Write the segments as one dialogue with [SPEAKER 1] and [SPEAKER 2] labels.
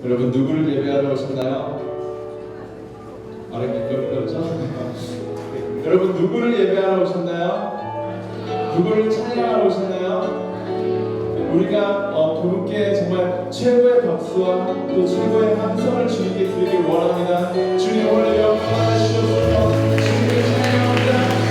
[SPEAKER 1] 여러분 누구를 예배하러 오셨나요? 그렇죠? 여러분 누구를 예배하러 오셨나요? 누구를 찬양하러 오셨나요? 우리가 그분께 정말 최고의 박수와 또 최고의 함성을 주님께 드리길 원합니다. 주님 오늘 영광 받으시옵소서. 주님을 찬양합니다.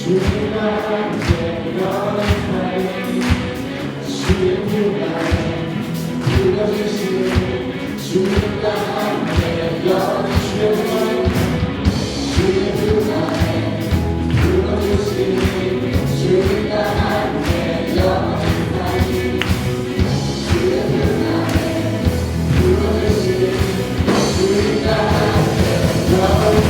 [SPEAKER 1] 주님과 함께 영원하리 주님과 불러주신 주님과 함께 영원히 주님과 불러주신 주님과 함께 영원히 주님과 불러주신 주님과 함께 영원히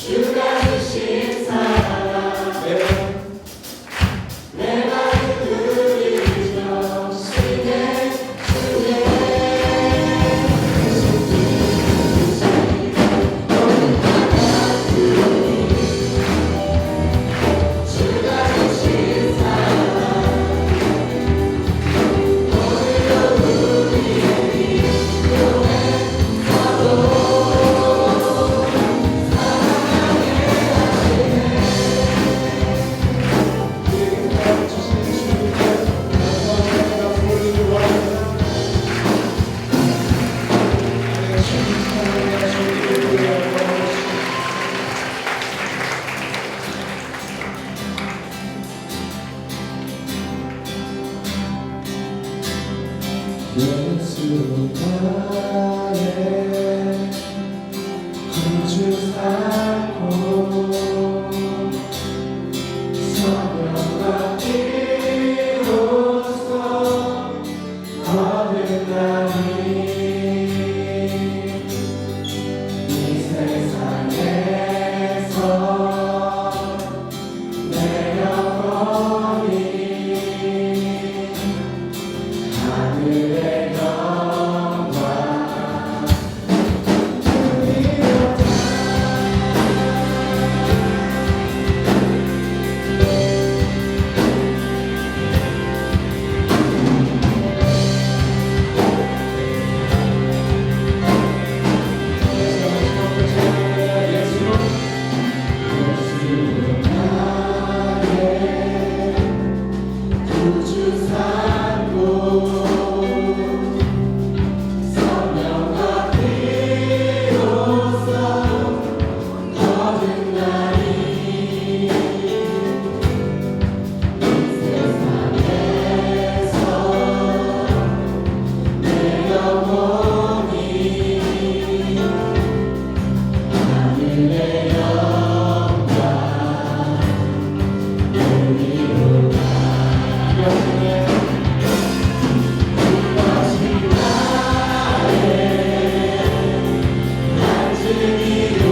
[SPEAKER 1] 주가 주신 사랑 내 마음 누리죠 시대 주의 주가 주신 사랑 오늘도 우리의 교회사도 사랑하게 하시네 우리에게 주신 주님께 감사합니다 올리기 원합니다 하나님의 주님 사랑하시기를 원합니다 예수 나의 구주 삼고 성령과 피로써 거듭나니 이 세상에서 내 영혼이 하늘의 영광 주님이로다 예수로 나의 구주 삼고 성령과 피로써 거듭나니 이 세상에서 내 영혼이 하늘의 영광 누리로다 영원히 다시 나의 안식이요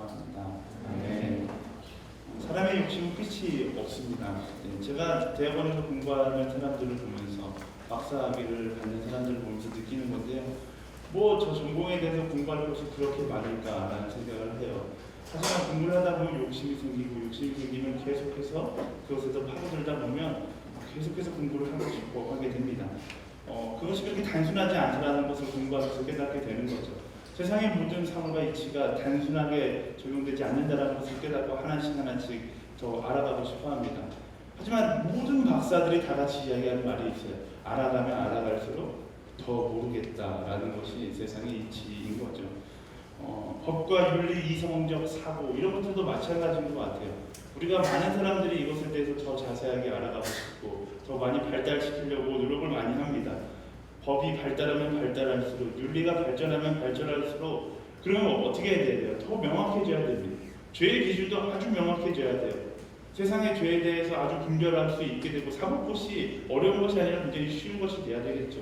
[SPEAKER 2] 축원합니다. 네. 사람의 욕심은 끝이 없습니다. 제가 대학원에서 공부하는 사람들을 보면서 박사학위를 받는 사람들을 보면서 느끼는 건데요. 뭐 저 전공에 대해서 공부할 것이 그렇게 많을까라는 생각을 해요. 하지만 공부를 하다 보면 욕심이 생기면 계속해서 그것에서 파고들다 보면 계속해서 공부를 하고 싶어 하게 됩니다. 그것이 그렇게 단순하지 않다라는 것을 공부하면서 깨닫게 되는 거죠. 세상의 모든 사물과 이치가 단순하게 적용되지 않는다라는 것을 깨닫고 하나씩 더 알아가고 싶어 합니다. 하지만 모든 박사들이 다 같이 이야기하는 말이 있어요. 알아가면 알아갈수록 더 모르겠다라는 것이 세상의 이치인 거죠. 법과 윤리, 이성적 사고 이런 것들도 마찬가지인 것 같아요. 우리가 많은 사람들이 이것에 대해서 더 자세하게 알아가고 싶고 더 많이 발달시키려고 노력을 많이 합니다. 법이 발달하면 발달할수록, 윤리가 발전하면 발전할수록, 그러면 어떻게 해야 돼요? 더 명확해져야 됩니다. 죄의 기준도 아주 명확해져야 돼요. 세상의 죄에 대해서 아주 분별할 수 있게 되고, 사법고시 어려운 것이 아니라 굉장히 쉬운 것이 돼야 되겠죠.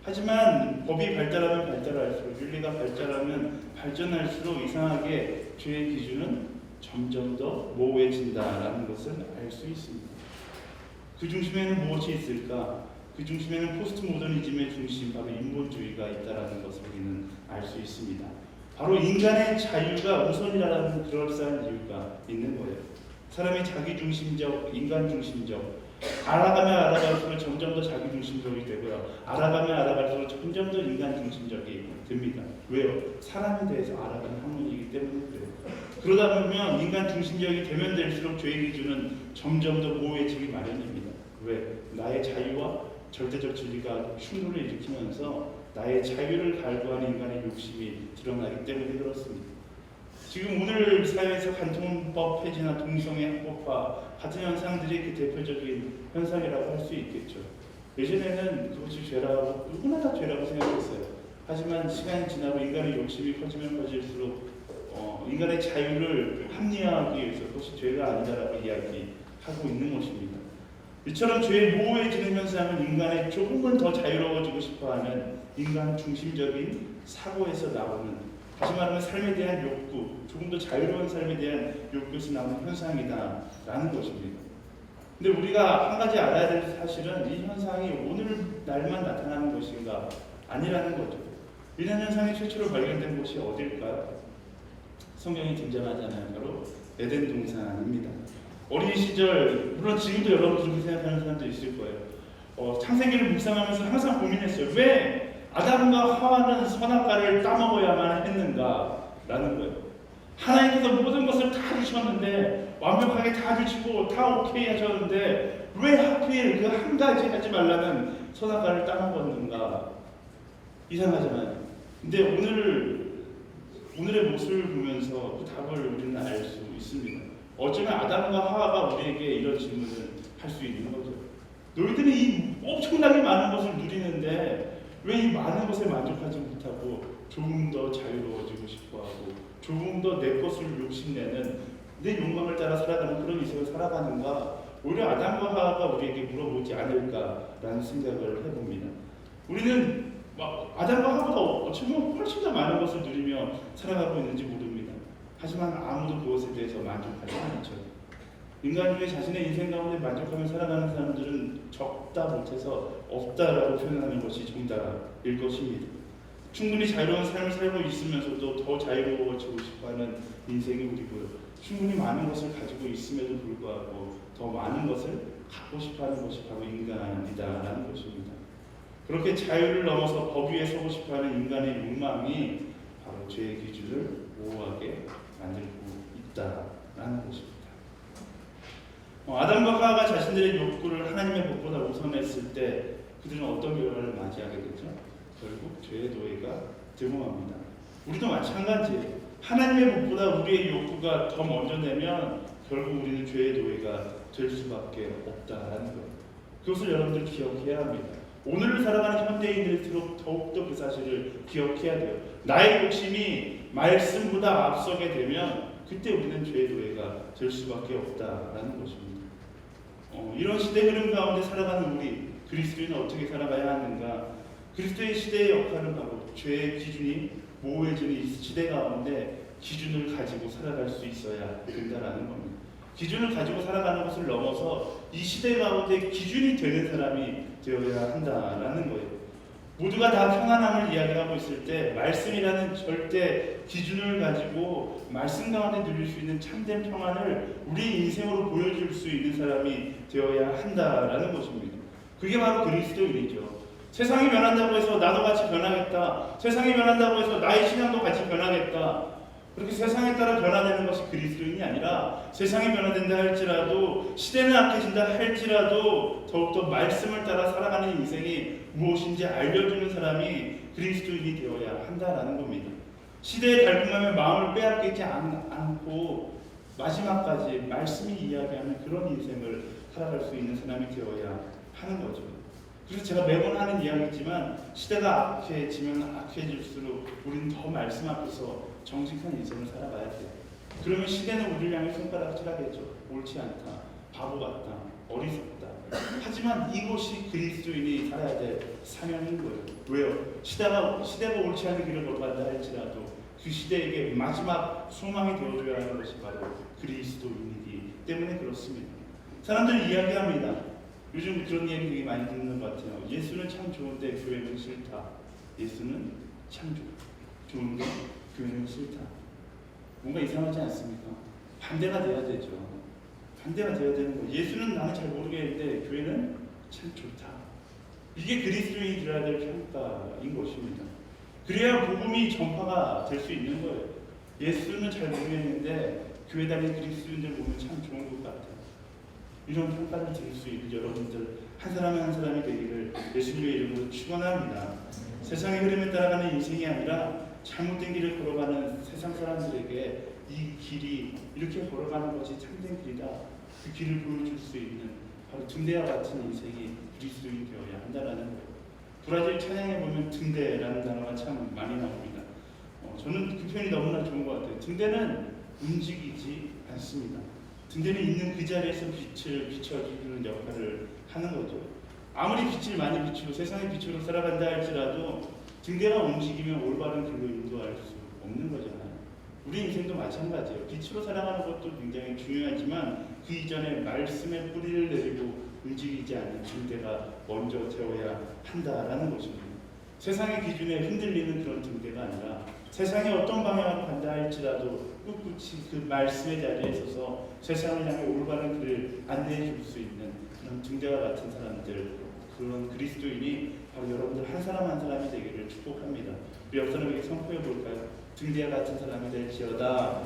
[SPEAKER 2] 하지만 법이 발달하면 발달할수록, 윤리가 발달하면 발전할수록 이상하게 죄의 기준은 점점 더 모호해진다라는 것을 알 수 있습니다. 그 중심에는 무엇이 있을까? 그 중심에는 포스트 모더니즘의 중심, 바로 인본주의가 있다라는 것을 우리는 알 수 있습니다. 바로 인간의 자유가 우선이라는 그럴싸한 이유가 있는 거예요. 사람이 자기중심적, 인간중심적, 알아가면 알아갈수록 점점 더 자기중심적이 되고요. 알아가면 알아갈수록 점점 더 인간중심적이 됩니다. 왜요? 사람에 대해서 알아가는 학문이기 때문에 그래요. 그러다 보면 인간중심적이 되면 될수록 죄의 기준은 점점 더 모호해지기 마련입니다. 왜? 나의 자유와 절대적 진리가 충돌을 일으키면서 나의 자유를 갈구하는 인간의 욕심이 드러나기 때문에 그렇습니다. 지금 오늘 사회에서 간통법 폐지나 동성애 합법화 같은 현상들이 그 대표적인 현상이라고 할 수 있겠죠. 예전에는 그것이 죄라고, 누구나 다 죄라고 생각했어요. 하지만 시간이 지나고 인간의 욕심이 커지면 커질수록 인간의 자유를 합리화하기 위해서 그것이 죄가 아니다라고 이야기하고 있는 것입니다. 이처럼 죄에 모호해지는 현상은 인간의 조금은 더 자유로워지고 싶어하는 인간 중심적인 사고에서 나오는, 다시 말하면 삶에 대한 욕구, 조금 더 자유로운 삶에 대한 욕구에서 나오는 현상이다라는 것입니다. 근데 우리가 한 가지 알아야 될 사실은 이 현상이 오늘 날만 나타나는 것인가 아니라는 거죠. 이런 현상이 최초로 발견된 곳이 어딜까요? 성경이 등장하잖아요. 바로 에덴 동산입니다. 어린 시절, 물론 지금도 여러분 그렇게 생각하는 사람도 있을 거예요. 창세기를 묵상하면서 항상 고민했어요. 왜 아담과 하와는 선악과를 따먹어야만 했는가? 라는 거예요. 하나님께서 모든 것을 다 주셨는데, 완벽하게 다 주시고 다 오케이 하셨는데 왜 하필 그 한 가지 하지 말라는 선악과를 따먹었는가? 이상하잖아요. 근데 오늘의 모습을 보면서 그 답을 우리는 알 수 있습니다. 어쩌면 아담과 하와가 우리에게 이런 질문을 할 수 있는 거죠. 너희들이 이 엄청나게 많은 것을 누리는데 왜 이 많은 것에 만족하지 못하고 조금 더 자유로워지고 싶어하고 조금 더 내 것을 욕심내는, 내 욕망을 따라 살아가는 그런 인생을 살아가는가? 오히려 아담과 하와가 우리에게 물어보지 않을까라는 생각을 해봅니다. 우리는 아담과 하와보다 어쩌면 훨씬 더 많은 것을 누리며 살아가고 있는지 모릅니다. 하지만 아무도 그것에 대해서 만족하지 않죠. 인간 중에 자신의 인생 가운데 만족하며 살아가는 사람들은 적다 못해서 없다라고 표현하는 것이 정답일 것입니다. 충분히 자유로운 삶을 살고 있으면서도 더 자유로워지고 싶어하는 인생이 우리고요. 충분히 많은 것을 가지고 있음에도 불구하고 더 많은 것을 갖고 싶어하는 것이 바로 인간이다라는 것입니다. 그렇게 자유를 넘어서 법 위에 서고 싶어하는 인간의 욕망이 바로 죄의 기준을 모호하게 만들고 있다라는 것입니다. 아담과 하와가 자신들의 욕구를 하나님의 법보다 우선했을 때 그들은 어떤 결과를 맞이하게 되죠? 결국 죄의 노예가 등용합니다. 우리도 마찬가지예요. 하나님의 법보다 우리의 욕구가 더 먼저 되면 결국 우리는 죄의 노예가 될 수밖에 없다라는 거예요. 그것을 여러분들 기억해야 합니다. 오늘을 살아가는 현대인들일수록 더욱더 그 사실을 기억해야 돼요. 나의 욕심이 말씀보다 앞서게 되면 그때 우리는 죄의 노예가 될 수밖에 없다라는 것입니다. 이런 시대 흐름 가운데 살아가는 우리 그리스도인은 어떻게 살아가야 하는가? 그리스도의 시대의 역할은 바로 죄의 기준이 모호해지는 이 시대 가운데 기준을 가지고 살아갈 수 있어야 된다라는 겁니다. 기준을 가지고 살아가는 것을 넘어서 이 시대 가운데 기준이 되는 사람이 되어야 한다라는 거예요. 모두가 다 평안함을 이야기하고 있을 때 말씀이라는 절대 기준을 가지고 말씀 가운데 누릴 수 있는 참된 평안을 우리 인생으로 보여줄 수 있는 사람이 되어야 한다라는 것입니다. 그게 바로 그리스도인이죠. 세상이 변한다고 해서 나도 같이 변하겠다. 세상이 변한다고 해서 나의 신앙도 같이 변하겠다. 그렇게 세상에 따라 변화되는 것이 그리스도인이 아니라 세상이 변화된다 할지라도 시대는 악해진다 할지라도 더욱더 말씀을 따라 살아가는 인생이 무엇인지 알려주는 사람이 그리스도인이 되어야 한다라는 겁니다. 시대의 달콤함에 마음을 빼앗기지 않고 마지막까지 말씀이 이야기하는 그런 인생을 살아갈 수 있는 사람이 되어야 하는 거죠. 그래서 제가 매번 하는 이야기지만 시대가 악해지면 악해질수록 우리는 더 말씀 앞에서 정직한 인생을 살아가야 돼요. 그러면 시대는 우리를 향해 손가락질하겠죠. 옳지 않다, 바보 같다, 어리석다. 하지만 이것이 그리스도인이 살아야 될 사명인 거예요. 왜요? 시대가 옳지 않은 길을 걸어간다 할지라도 그 시대에게 마지막 소망이 되어줘야 하는 것이 바로 그리스도인이기 때문에 그렇습니다. 사람들이 이야기합니다. 요즘 그런 이야기 되게 많이 듣는 것 같아요. 예수는 참 좋은데 교회는 싫다. 예수는 참 좋은데 교회는 싫다. 뭔가 이상하지 않습니까? 반대가 돼야 되죠. 반대가 돼야 되는 거예요. 예수는 나는 잘 모르겠는데 교회는 참 좋다. 이게 그리스도인이 들어야 될 평가인 것입니다. 그래야 복음이 전파가 될 수 있는 거예요. 예수는 잘 모르겠는데 교회 다니는 그리스도인들 보면 참 좋은 것 같아요. 이런 평가를 들을 수 있는 여러분들 한 사람이 한 사람이 되기를 예수님의 이름으로 축원합니다. 세상의 흐름에 따라가는 인생이 아니라 잘못된 길을 걸어가는 세상 사람들에게 이 길이 이렇게 걸어가는 것이 참된 길이다. 그 길을 보여줄 수 있는 바로 등대와 같은 인생이 그리스도인이 되어야 한다는 거예요. 브라질 찬양에 보면 등대라는 단어가 참 많이 나옵니다. 저는 그 표현이 너무나 좋은 것 같아요. 등대는 움직이지 않습니다. 등대는 있는 그 자리에서 빛을 비춰주는 역할을 하는 거죠. 아무리 빛을 많이 비추고 세상의 빛으로 살아간다 할지라도 등대가 움직이면 올바른 길로 인도할 수 없는 거잖아요. 우리 인생도 마찬가지예요. 빛으로 살아가는 것도 굉장히 중요하지만 그 이전에 말씀의 뿌리를 내리고 움직이지 않는 등대가 먼저 되어야 한다라는 것입니다. 세상의 기준에 흔들리는 그런 등대가 아니라 세상이 어떤 방향으로 간다 할지라도 꿋꿋이 그 말씀의 자리에 서서 세상을 향해 올바른 길을 안내해 줄 수 있는 그런 등대와 같은 사람들, 그런 그리스도인이 바로 여러분들 한 사람 한 사람이 되기를 축복합니다. 우리 옆 사람에게 선포해 볼까요? 등대와 같은 사람이 될지어다.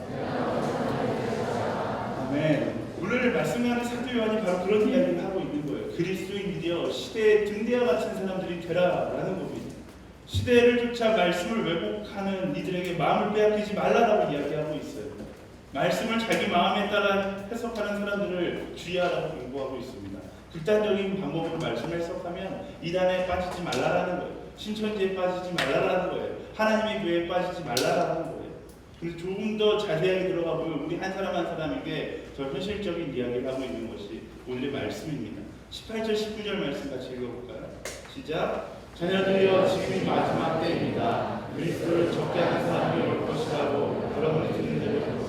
[SPEAKER 2] 아멘. 오늘 말씀하는 사도 요한이 바로 그런 이야기를 하고 있는 거예요. 그리스도인이여 시대의 등대와 같은 사람들이 되라라는 겁니다. 시대를 쫓아 말씀을 왜곡하는 이들에게 마음을 빼앗기지 말라라고 이야기하고 있어요. 말씀을 자기 마음에 따라 해석하는 사람들을 주의하라고 경고하고 있습니다. 극단적인 방법으로 말씀을 해석하면 이단에 빠지지 말라라는 거예요. 신천지에 빠지지 말라라는 거예요. 하나님의 교회에 빠지지 말라라는 거예요. 그래서 조금 더 자세하게 들어가 보면 우리 한 사람 한 사람에게 더 현실적인 이야기를 하고 있는 것이 오늘의 말씀입니다. 18절 19절 말씀 같이 읽어볼까요? 시작. 자녀들이여 지금이 마지막 때입니다. 그리스도를 적게 하는 사람이 올 것이라고 여러분이 듣는 대로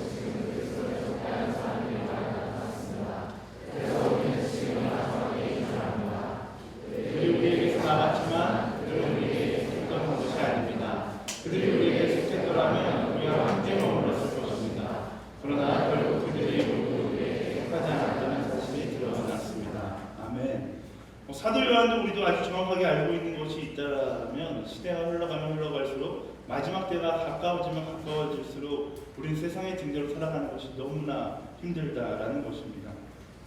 [SPEAKER 2] 그들이 우리에게서 나갔지만 그들은 우리에게 속한 것이 아닙니다. 그들이 우리에게 속했더라면 우리와 함께 머물렀을 것입니다. 그러나 결국 그들이 모두 우리에게 속하지 않았다는 사실이 드러났습니다. 아멘. 사도 요한도 우리도 아주 정확하게 알고 있는 것이 있다면 시대가 흘러가면 흘러갈수록 마지막 때가 가까워지면 가까워질수록 우리는 세상의 등대로 살아가는 것이 너무나 힘들다라는 것입니다.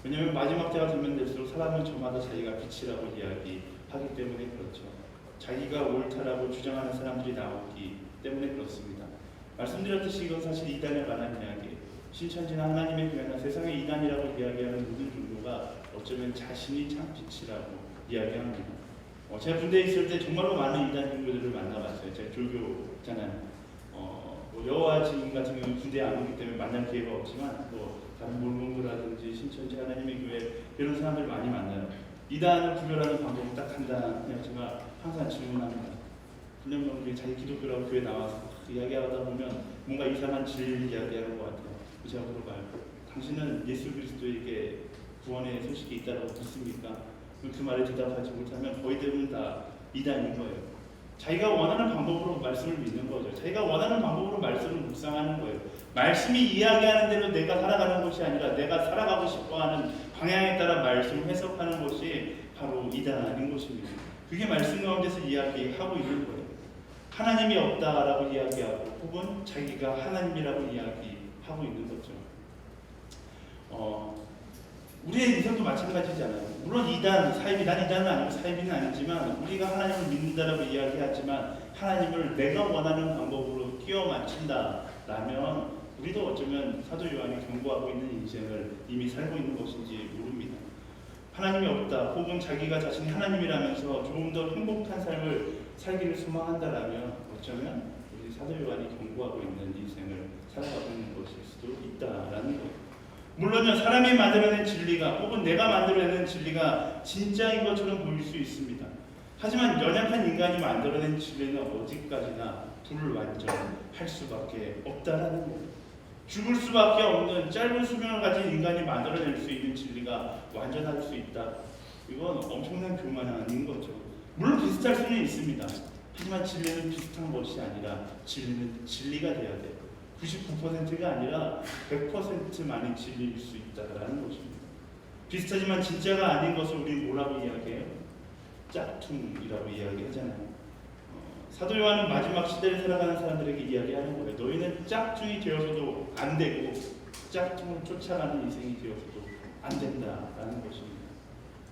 [SPEAKER 2] 왜냐하면 마지막 때가 되면 될수록 사람은 저마다 자기가 빛이라고 이야기하기 때문에 그렇죠. 자기가 옳다라고 주장하는 사람들이 나오기 때문에 그렇습니다. 말씀드렸듯이 이건 사실 이단에 관한 이야기예요. 신천지나 하나님의 교회나 세상의 이단이라고 이야기하는 모든 종교가 어쩌면 자신이 참 빛이라고 이야기합니다. 제가 군대에 있을 때 정말로 많은 이단 종교들을 만나봤어요. 제가 조교잖아요. 여호와 증인 같은 경우는 군대에 안 오기 때문에 만날 기회가 없지만 또 다른 몰몬교라든지 신천지 하나님의 교회 이런 사람들 많이 만나요. 이단을 구별하는 방법은 딱 간단하지만 항상 질문합니다. 분명히 자기 기독교라고 교회 나와서 이야기하다 보면 뭔가 이상한 진리를 이야기하는 것 같아요. 제가 물어봐요. 당신은 예수 그리스도에게 구원의 소식이 있다고 믿습니까? 그 말에 대답하지 못하면 거의 대부분 다 이단인 거예요. 자기가 원하는 방법으로 말씀을 믿는 거죠. 자기가 원하는 방법으로 말씀을 묵상하는 거예요. 말씀이 이야기하는 대로 내가 살아가는 것이 아니라 내가 살아가고 싶어하는 방향에 따라 말씀을 해석하는 것이 바로 이단인 것입니다. 그게 말씀 가운데서 이야기하고 있는 거예요. 하나님이 없다라고 이야기하고 혹은 자기가 하나님이라고 이야기하고 있는 거죠. 우리의 인생도 마찬가지잖아요. 물론 이단, 사이비, 난 이단은 아니고 사이비는 아니지만 우리가 하나님을 믿는다라고 이야기하지만 하나님을 내가 원하는 방법으로 끼워 맞춘다라면 우리도 어쩌면 사도 요한이 경고하고 있는 인생을 이미 살고 있는 것인지 모릅니다. 하나님이 없다 혹은 자기가 자신이 하나님이라면서 조금 더 행복한 삶을 살기를 소망한다라면 어쩌면 우리 사도 요한이 경고하고 있는 인생을 살아가고 있는 것일 수도 있다라는 거예요. 물론요, 사람이 만들어낸 진리가 혹은 내가 만들어낸 진리가 진짜인 것처럼 보일 수 있습니다. 하지만 연약한 인간이 만들어낸 진리는 어디까지나 불완전할 수밖에 없다라는 거예요. 죽을 수밖에 없는 짧은 수명을 가진 인간이 만들어낼 수 있는 진리가 완전할 수 있다. 이건 엄청난 교만인 거죠. 물론 비슷할 수는 있습니다. 하지만 진리는 비슷한 것이 아니라 진리는 진리가 돼야 돼요. 99%가 아니라 100%만이 진리일 수 있다라는 것입니다. 비슷하지만 진짜가 아닌 것을 우리 뭐라고 이야기해요? 짝퉁이라고 이야기하잖아요. 사도 요한은 마지막 시대를 살아가는 사람들에게 이야기하는 거예요. 너희는 짝퉁이 되어서도 안 되고 짝퉁을 쫓아가는 인생이 되어서도 안 된다라는 것입니다.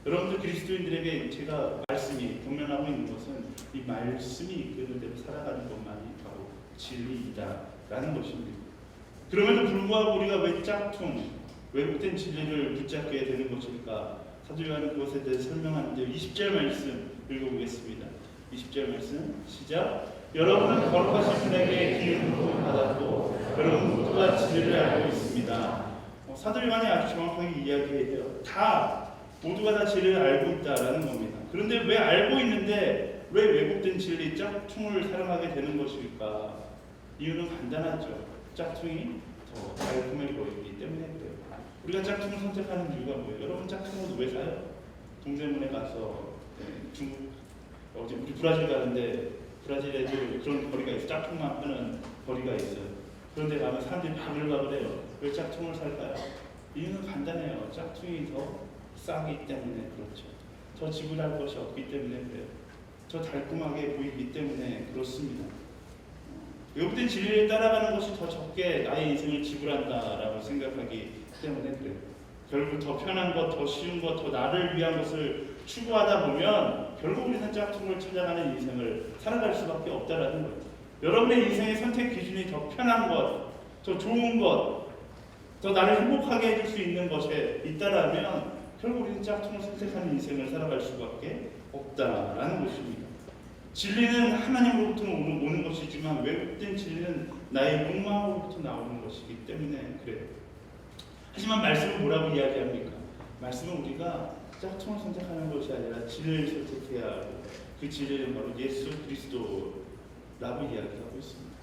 [SPEAKER 2] 여러분들 그리스도인들에게 제가 말씀이 공면하고 있는 것은 이 말씀이 이끄는 대로 살아가는 것만이 바로 진리이다라는 것입니다. 그럼에도 불구하고 우리가 왜 짝퉁, 왜곡된 진리를 붙잡게 되는 것일까? 사도 요한은 그것에 대해 설명하는데 20절 말씀 읽어보겠습니다. 20절 말씀 시작. 여러분은 거룩하신 분에게 기름을 받았고 여러분 모두가 진리를 알고 있습니다. 사도 요한이 아주 정확하게 이야기해요. 다 모두가 다 진리를 알고 있다라는 겁니다. 그런데 왜 알고 있는데 왜 왜곡된 진리 짝퉁을 사용하게 되는 것일까? 이유는 간단하죠. 짝퉁이 더 달콤해 보이기 때문에 그래요. 우리가 짝퉁을 선택하는 이유가 뭐예요? 여러분 짝퉁을 왜 사요? 동대문에 가서 어제 우리 브라질 가는데 브라질에도 그런 거리가 있어요. 짝퉁만 파는 거리가 있어요. 그런데 가면 사람들이 바글바글 해요. 왜 짝퉁을 살까요? 이유는 간단해요. 짝퉁이 더 싸기 때문에 그렇죠. 더 지불할 것이 없기 때문에 그래요. 더 달콤하게 보이기 때문에 그렇습니다. 왜곡된 진리를 따라가는 것이 더 적게 나의 인생을 지불한다라고 생각하기 때문에 그래요. 결국 더 편한 것, 더 쉬운 것, 더 나를 위한 것을 추구하다 보면 결국 우리는 짝퉁을 찾아가는 인생을 살아갈 수밖에 없다라는 거예요. 여러분의 인생의 선택 기준이 더 편한 것, 더 좋은 것, 더 나를 행복하게 해줄 수 있는 것에 있다라면 결국 우리는 짝퉁을 선택하는 인생을 살아갈 수밖에 없다라는 것입니다. 진리는 하나님으로부터 오는 것이지만 왜곡된 진리는 나의 욕망으로부터 나오는 것이기 때문에 그래요. 하지만 말씀은 뭐라고 이야기합니까? 말씀은 우리가 짝퉁을 선택하는 것이 아니라 진리를 선택해야 하고 그 진리는 바로 예수 그리스도라고 이야기하고 있습니다.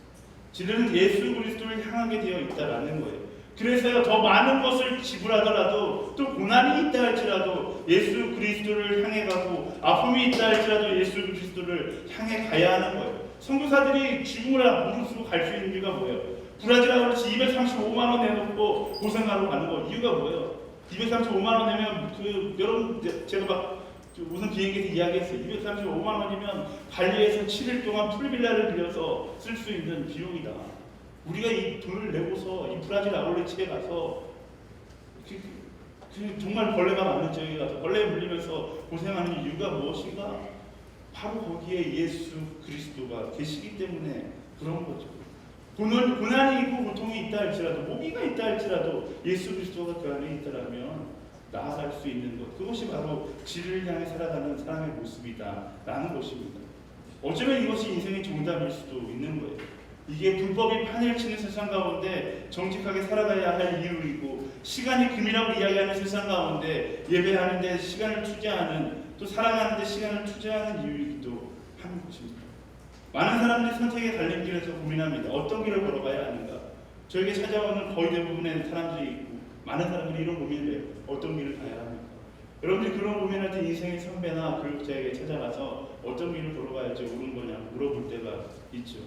[SPEAKER 2] 진리는 예수 그리스도를 향하게 되어 있다라는 거예요. 그래서요, 더 많은 것을 지불하더라도 또 고난이 있다 할지라도 예수 그리스도를 향해 가고 아픔이 있다 할지라도 예수 그리스도를 향해 가야 하는 거예요. 선교사들이 죽음을 무릅쓰고 갈 수 있는 이유가 뭐예요? 브라질하고 그렇지 235만 원 내놓고 고생하러 가는 거 이유가 뭐예요? 235만 원 내면 여러분 제가 막 우선 비행기에서 이야기했어요. 235만 원이면 발리에서 7일 동안 풀빌라를 빌려서 쓸 수 있는 비용이다. 우리가 이 돈을 내고서 이 브라질 아울렛에 가서 정말 벌레가 많은 지역에 가서 벌레에 물리면서 고생하는 이유가 무엇인가? 바로 거기에 예수 그리스도가 계시기 때문에 그런 거죠. 고난이 있고 고통이 있다 할지라도 모기가 있다 할지라도 예수 그리스도가 그 안에 있다라면 나아갈 수 있는 것, 그것이 바로 진리를 향해 살아가는 사람의 모습이다라는 것입니다. 어쩌면 이것이 인생의 정답일 수도 있는 거예요. 이게 불법이 판을 치는 세상 가운데 정직하게 살아가야 할 이유이고 시간이 금이라고 이야기하는 세상 가운데 예배하는 데 시간을 투자하는 또 사랑하는 데 시간을 투자하는 이유이기도 한 것입니다. 많은 사람들이 선택의 갈림길에서 고민합니다. 어떤 길을 걸어가야 하는가? 저에게 찾아오는 거의 대부분의 사람들이 있고 많은 사람들이 이런 고민을 해요. 어떤 길을 가야 합니까? 여러분들이 그런 고민할 때 인생의 선배나 교육자에게 찾아가서 어떤 길을 걸어가야지 옳은 거냐 물어볼 때가 있죠.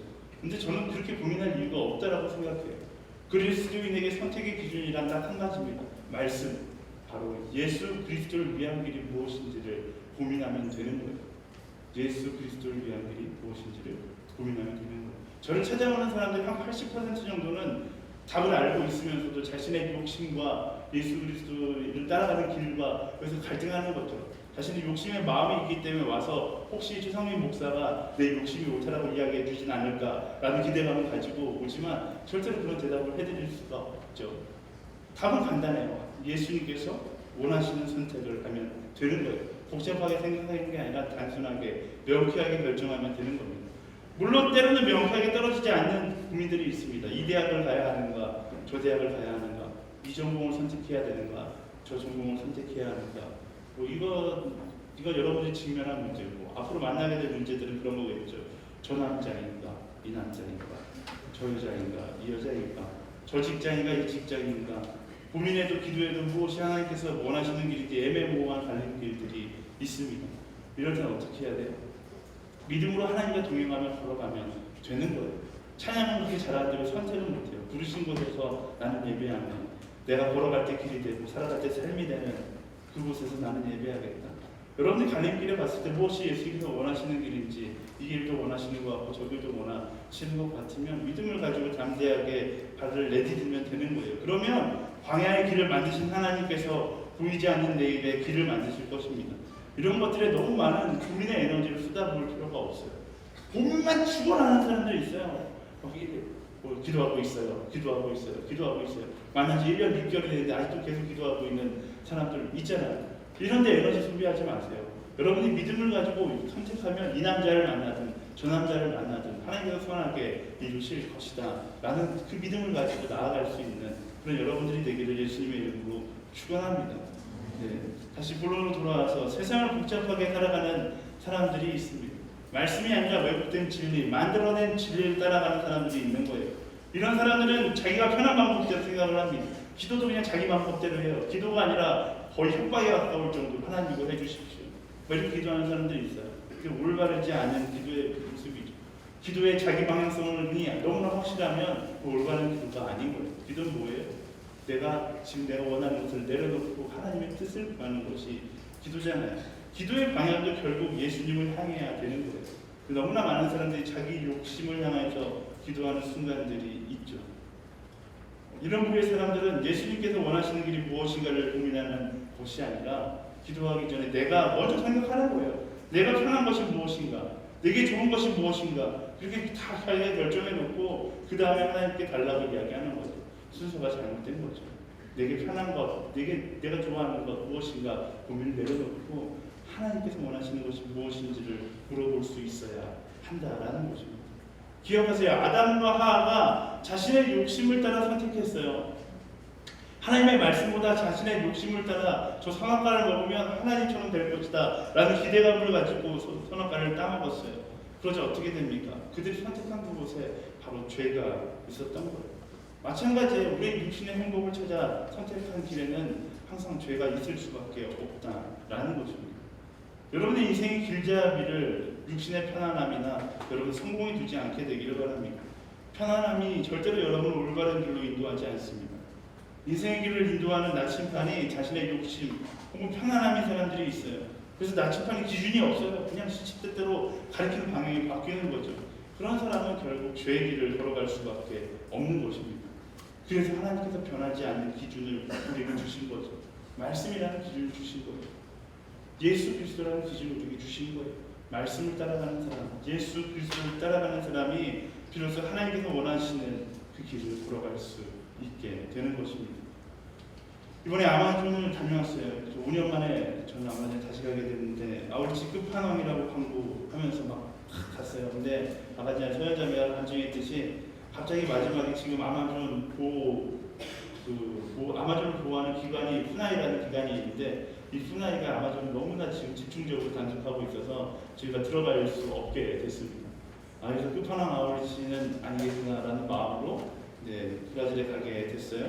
[SPEAKER 2] 근데 저는 그렇게 고민할 이유가 없다라고 생각해요. 그리스도인에게 선택의 기준이란 딱 한 가지입니다. 말씀, 바로 예수 그리스도를 위한 길이 무엇인지를 고민하면 되는 거예요. 예수 그리스도를 위한 길이 무엇인지를 고민하면 되는 거예요. 저를 찾아오는 사람들이 한 80% 정도는 답을 알고 있으면서도 자신의 욕심과 예수 그리스도를 따라가는 길과 그래서 갈등하는 것처럼 자신의 욕심의 마음이 있기 때문에 와서 혹시 최성민 목사가 내 욕심이 옳다라고 이야기해 주진 않을까라는 기대감을 가지고 오지만 절대로 그런 대답을 해드릴 수가 없죠. 답은 간단해요. 예수님께서 원하시는 선택을 하면 되는 거예요. 복잡하게 생각하는 게 아니라 단순하게 명쾌하게 결정하면 되는 겁니다. 물론 때로는 명쾌하게 떨어지지 않는 고민들이 있습니다. 이 대학을 가야 하는가, 저 대학을 가야 하는가, 이 전공을 선택해야 되는가, 저 전공을 선택해야 하는가. 뭐 이거 여러분들이 직면한 문제고 앞으로 만나게 될 문제들은 그런 거겠죠. 저 남자인가, 이 남자인가, 저 여자인가, 이 여자인가, 저 직장인가, 이 직장인가. 고민해도 기도해도 무엇이 하나님께서 원하시는 길인지 애매모호한 갈림길들이 있습니다. 이럴 때는 어떻게 해야 돼요? 믿음으로 하나님과 동행하며 걸어가면 되는 거예요. 찬양은 그렇게 잘하는데 선택은 못해요. 부르신 곳에서 나는 예배하면 내가 걸어갈 때 길이 되고 살아갈 때 삶이 되는 그곳에서 나는 예배하겠다. 여러분들이 갈림길에 봤을 때 무엇이 예수님께서 원하시는 길인지 이 길도 원하시는 것 같고 저 길도 원하시는 것 같으면 믿음을 가지고 담대하게 발을 내디디면 되는 거예요. 그러면 광야의 길을 만드신 하나님께서 보이지 않는 내 입에 길을 만드실 것입니다. 이런 것들에 너무 많은 고민의 에너지를 쏟아부을 필요가 없어요. 고민만 죽어나는 사람들이 있어요. 거기 기도하고 있어요. 만난 지 1년 6개월이 됐는데 아직도 계속 기도하고 있는 사람들 있잖아요. 이런 데 에너지 소비하지 마세요. 여러분이 믿음을 가지고 선택하면 이 남자를 만나든 저 남자를 만나든 하나님께서 선하게 이루실 것이다 라는 그 믿음을 가지고 나아갈 수 있는 그런 여러분들이 되기를 예수님의 이름으로 축원합니다. 네. 다시 본론으로 돌아와서 세상을 복잡하게 살아가는 사람들이 있습니다. 말씀이 아니라 왜곡된 진리, 만들어낸 진리를 따라가는 사람들이 있는 거예요. 이런 사람들은 자기가 편한 방법대로 생각을 합니다. 기도도 그냥 자기 방법대로 해요. 기도가 아니라 거의 협박에 가까울 정도로 하나님 이거 해주십시오. 뭐 이렇게 기도하는 사람들이 있어요. 그게 올바르지 않은 기도의 모습이죠. 기도의 자기 방향성이 너무나 확실하면 그 올바른 기도가 아닌 거예요. 기도는 뭐예요? 내가 원하는 것을 내려놓고 하나님의 뜻을 구하는 것이 기도잖아요. 기도의 방향도 결국 예수님을 향해야 되는 거예요. 너무나 많은 사람들이 자기 욕심을 향해서 기도하는 순간들이 있죠. 이런 부류의 사람들은 예수님께서 원하시는 길이 무엇인가를 고민하는 것이 아니라 기도하기 전에 내가 먼저 생각하는 거예요. 내가 편한 것이 무엇인가, 내게 좋은 것이 무엇인가, 그렇게 다 자기가 결정해놓고 그 다음에 하나님께 달라고 이야기하는 거죠. 순서가 잘못된 거죠. 내게 편한 것, 내가 좋아하는 것 무엇인가 고민을 내려놓고 하나님께서 원하시는 것이 무엇인지를 물어볼 수 있어야 한다라는 것입니다. 기억하세요. 아담과 하와가 자신의 욕심을 따라 선택했어요. 하나님의 말씀보다 자신의 욕심을 따라 저 선악과를 먹으면 하나님처럼 될 것이다 라는 기대감을 가지고 선악과를 따먹었어요. 그러자 어떻게 됩니까? 그들이 선택한 그곳에 바로 죄가 있었던 거예요. 마찬가지예요. 우리의 육신의 행복을 찾아 선택한 길에는 항상 죄가 있을 수밖에 없다라는 것입니다. 여러분의 인생의 길잡이를 육신의 편안함이나 여러분 성공이 두지 않게 되기를 바랍니다. 편안함이 절대로 여러분을 올바른 길로 인도하지 않습니다. 인생의 길을 인도하는 나침판이 자신의 욕심 혹은 편안함인 사람들이 있어요. 그래서 나침판이 기준이 없어요. 그냥 시집대로 가리키는 방향이 바뀌는 거죠. 그런 사람은 결국 죄의 길을 걸어갈 수밖에 없는 것입니다. 그래서 하나님께서 변하지 않는 기준을 우리에게 주신 거죠. 말씀이라는 기준을 주신 거예요. 예수 그리스도라는 기준을 우리에게 주신 거예요. 말씀을 따라가는 사람, 예수 그리스도를 따라가는 사람이 비로소 하나님께서 원하시는 그 길을 걸어갈 수 있게 되는 것입니다. 이번에 아마존을 다녀왔어요. 5년 만에 저는 아마존에 다시 가게 됐는데 아울지 끝판왕이라고 광고하면서 막 갔어요. 근데 아까 전에 소연자매가 간증했듯이 갑자기 마지막에 지금 아마존 아마존을 보호하는 기관이 푸나이라는 기관이 있는데 이 푸나이가 아마존을 너무나 지금 집중적으로 단속하고 있어서 저희가 들어갈 수 없게 됐습니다. 그래서 끝판왕 아울리지는 아니겠구나라는 마음으로 브라질에 가게 됐어요.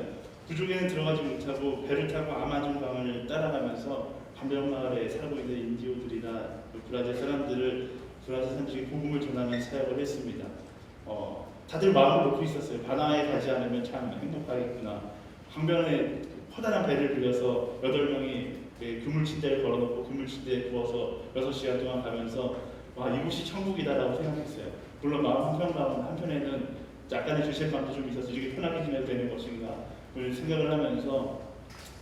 [SPEAKER 2] 부족에는 들어가지 못하고 배를 타고 아마존 강을 따라가면서 반벽마을에 살고 있는 인디오들이나 브라질 사람들을 브라질 사람들에게 복음을 전하는 사역을 했습니다. 다들 마음을 놓고 있었어요. 바나에 가지 않으면 참 행복하겠구나. 강변에 커다란 배를 빌려서 8명이 그물침대를 걸어놓고 그물침대에 부어서 6시간 동안 가면서 이곳이 천국이다라고 생각했어요. 물론 마음 한편에는 약간의 죄책감도 좀 있어서 이렇게 편하게 지내도 되는 것인가 생각을 하면서